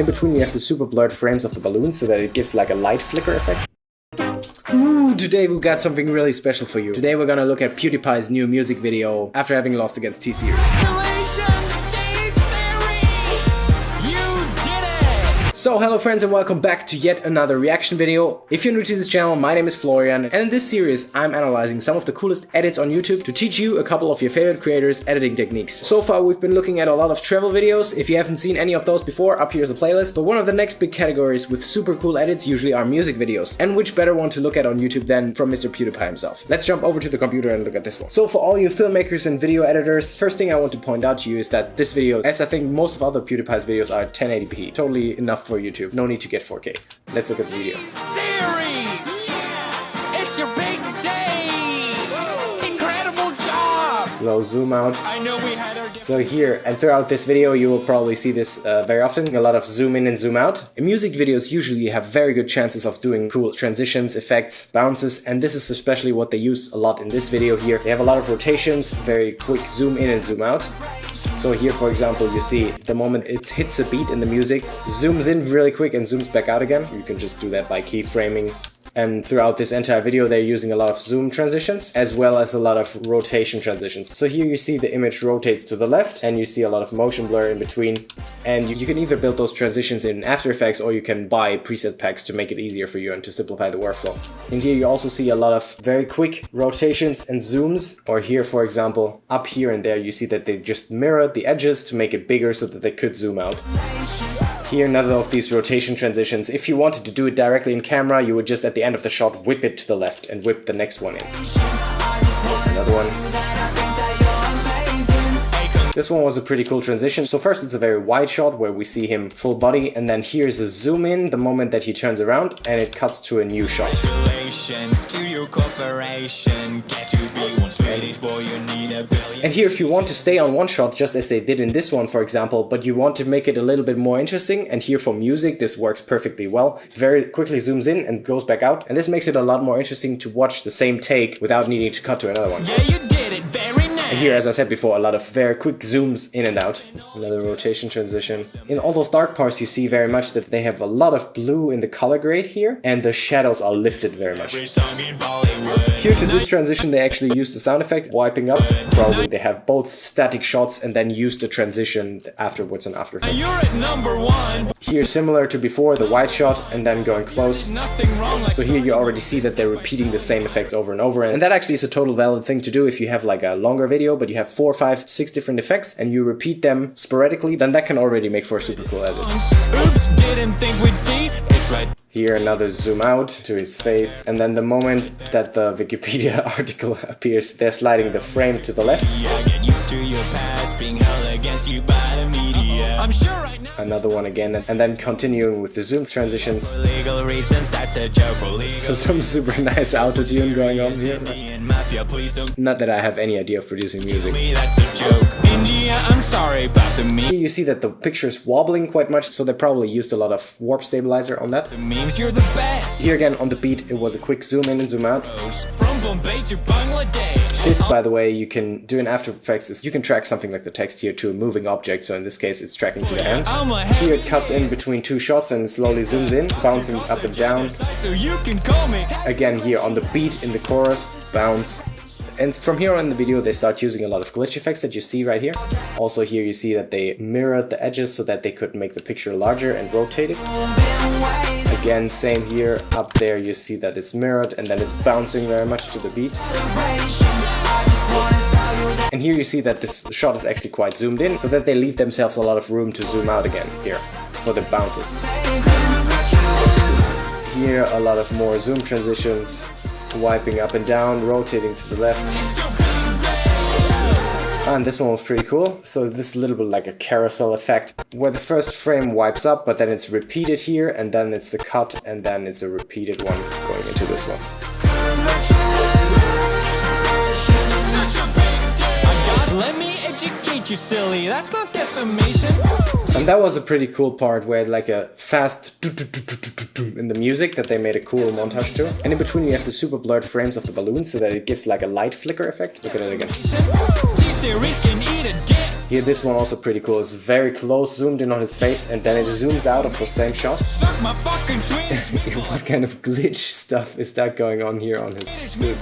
between you have the super blurred frames of the balloons so that it gives like a light flicker effect. Ooh, today we got something really special for you. Today we're gonna look at Pewdiepie's new music video after having lost against T-Series. So hello friends and welcome back to yet another reaction video. If you're new to this channel, my name is Florian, and in this series I'm analyzing some of the coolest edits on YouTube to teach you a couple of your favorite creators' editing techniques. So far we've been looking at a lot of travel videos. If you haven't seen any of those before, up here's a playlist. But one of the next big categories with super cool edits usually are music videos. And which better one to look at on YouTube than from Mr. Pewdiepie himself. Let's jump over to the computer and look at this one. So for all you filmmakers and video editors, first thing I want to point out to you is that this video, as I think most of other Pewdiepie's videos, are 1080p. Totally enough for YouTube. No need to get 4K. Let's look at the video. Series! It's your big day! Incredible job! Slow zoom out. I know we had our... So here, and throughout this video, you will probably see this very often. A lot of zoom in and zoom out. In music videos, usually you have very good chances of doing cool transitions, effects, bounces, and this is especially what they use a lot in this video here. They have a lot of rotations, very quick zoom in and zoom out. So here, for example, you see the moment it hits a beat in the music, zooms in really quick and zooms back out again. You can just do that by keyframing. And throughout this entire video, they're using a lot of zoom transitions as well as a lot of rotation transitions. So here you see the image rotates to the left and you see a lot of motion blur in between. And you can either build those transitions in After Effects or you can buy preset packs to make it easier for you and to simplify the workflow. And here you also see a lot of very quick rotations and zooms. Or here, for example, up here and there, you see that they just mirrored the edges to make it bigger so that they could zoom out. Here, another of these rotation transitions. If you wanted to do it directly in camera, you would just at the end of the shot whip it to the left and whip the next one in. Another one. This one was a pretty cool transition. So first it's a very wide shot where we see him full body, and then here's a zoom in the moment that he turns around and it cuts to a new shot. And here, if you want to stay on one shot, just as they did in this one, for example, but you want to make it a little bit more interesting, and here for music, this works perfectly well. Very quickly zooms in and goes back out, and this makes it a lot more interesting to watch the same take without needing to cut to another one. Yeah, you did it very nice. And here, as I said before, a lot of very quick zooms in and out. Another rotation transition. In all those dark parts, you see very much that they have a lot of blue in the color grade here, and the shadows are lifted very much. Here to this transition, they actually used the sound effect, wiping up. Probably they have both static shots and then used the transition afterwards in After Effects. You're at #1. Here, similar to before, the wide shot and then going close. Nothing wrong like So here you already see that they're repeating the same effects over and over, and that actually is a total valid thing to do if you have like a longer video, but you have 4, 5, 6 different effects and you repeat them sporadically, then that can already make for a super cool edit. Oops, didn't think we'd see. It's right. Here another zoom out to his face, and then the moment that the Wikipedia article appears, they're sliding the frame to the left. Get used to your past being held against you by the media. I'm sure right now. Another one again, and then continuing with the zoom transitions. For legal reasons, that's a joke. For legal So some super nice auto-tune going on here. mafia, please don't Not that I have any idea of producing music. me, that's a joke. India, I'm sorry about the meme. Here you see that the picture's wobbling quite much, so they probably used a lot of warp stabilizer on that. The memes, you're the best. Here again on the beat, it was a quick zoom in and zoom out. From Bombay to Bangladesh. This, by the way, you can do in After Effects is you can track something like the text here to a moving object, so in this case it's tracking to the hand. I'm a Here it cuts in between two shots and slowly zooms in, bouncing up and down. so you can call me. Again here on the beat in the chorus, bounce. And from here on in the video they start using a lot of glitch effects that you see right here. Also here you see that they mirrored the edges so that they could make the picture larger and rotate it. Again, same here, up there you see that it's mirrored and then it's bouncing very much to the beat. And here you see that this shot is actually quite zoomed in, so that they leave themselves a lot of room to zoom out again here for the bounces. Here a lot of more zoom transitions, wiping up and down, rotating to the left. And this one was pretty cool. So this is a little bit like a carousel effect, where the first frame wipes up, but then it's repeated here, and then it's the cut, and then it's a repeated one going into this one. Let me educate you, silly. That's not defamation. And that was a pretty cool part where like a fast in the music that they made a cool montage to. And in between you have the super blurred frames of the balloons so that it gives like a light flicker effect. Look at it again. T-Series can eat a dick. Here, this one also pretty cool. It's very close, zoomed in on his face, and then it zooms out of the same shot. What kind of glitch stuff is that going on here on his suit?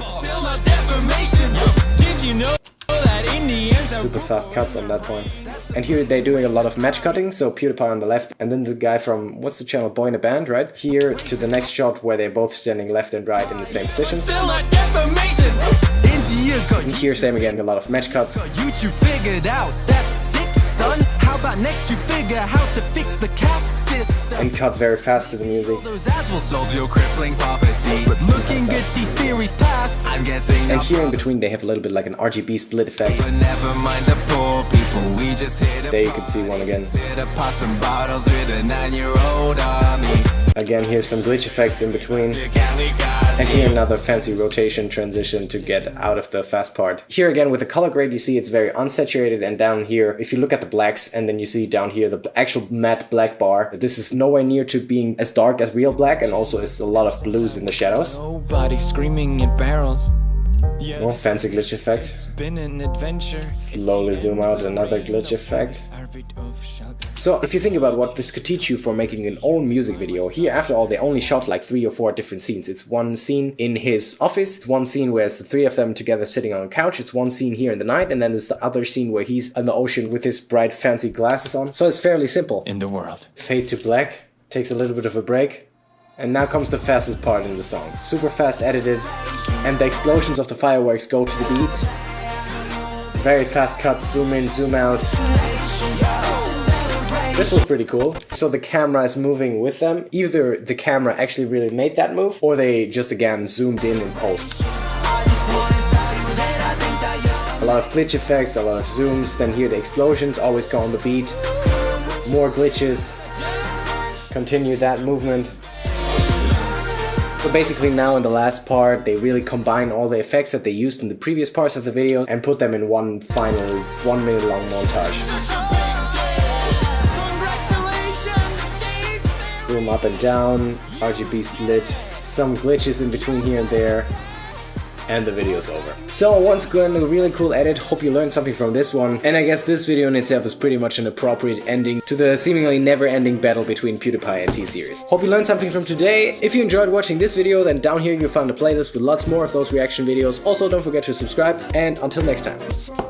Super fast cuts on that point. And here they're doing a lot of match cutting, so PewDiePie on the left, and then the guy from, what's the channel, Boy in a Band, right? Here to the next shot where they're both standing left and right in the same positions. And here, same again, a lot of match cuts. YouTube figured out that's sick, son. How about next you figure how to fix the caste system? And cut very fast to the music. Those ads will solve your crippling poverty. But looking at T-Series past, I'm guessing. And here in between they have a little bit like an RGB split effect. But never mind the poor people, we just hit There you can see one again. pop some bottles with a 9-year-old army. Again, here's some glitch effects in between. And here another fancy rotation transition to get out of the fast part. Here again with the color grade you see it's very unsaturated, and down here if you look at the blacks and then you see down here the actual matte black bar, this is nowhere near to being as dark as real black, and also it's a lot of blues in the shadows. Nobody screaming at barrels. More fancy glitch effect. Been an adventure. Slowly zoom out, another glitch effect. So if you think about what this could teach you for making an own music video, here after all they only shot like 3 or 4 different scenes. It's one scene in his office, it's one scene where it's the 3 of them together sitting on a couch, it's one scene here in the night, and then there's the other scene where he's in the ocean with his bright fancy glasses on. So it's fairly simple. In the world. Fade to black, takes a little bit of a break, and now comes the fastest part in the song. Super fast edited, and the explosions of the fireworks go to the beat. Very fast cuts, zoom in, zoom out. This was pretty cool. So the camera is moving with them. Either the camera actually really made that move, or they just again zoomed in post. A lot of glitch effects, a lot of zooms, then here the explosions always go on the beat. More glitches. Continue that movement. So basically now in the last part they really combine all the effects that they used in the previous parts of the video and put them in one final 1 minute long montage. Zoom up and down, RGB split, some glitches in between here and there, and the video's over. So once again, a really cool edit, hope you learned something from this one, and I guess this video in itself is pretty much an appropriate ending to the seemingly never-ending battle between PewDiePie and T-Series. Hope you learned something from today. If you enjoyed watching this video, then down here you'll find a playlist with lots more of those reaction videos. Also don't forget to subscribe, and until next time.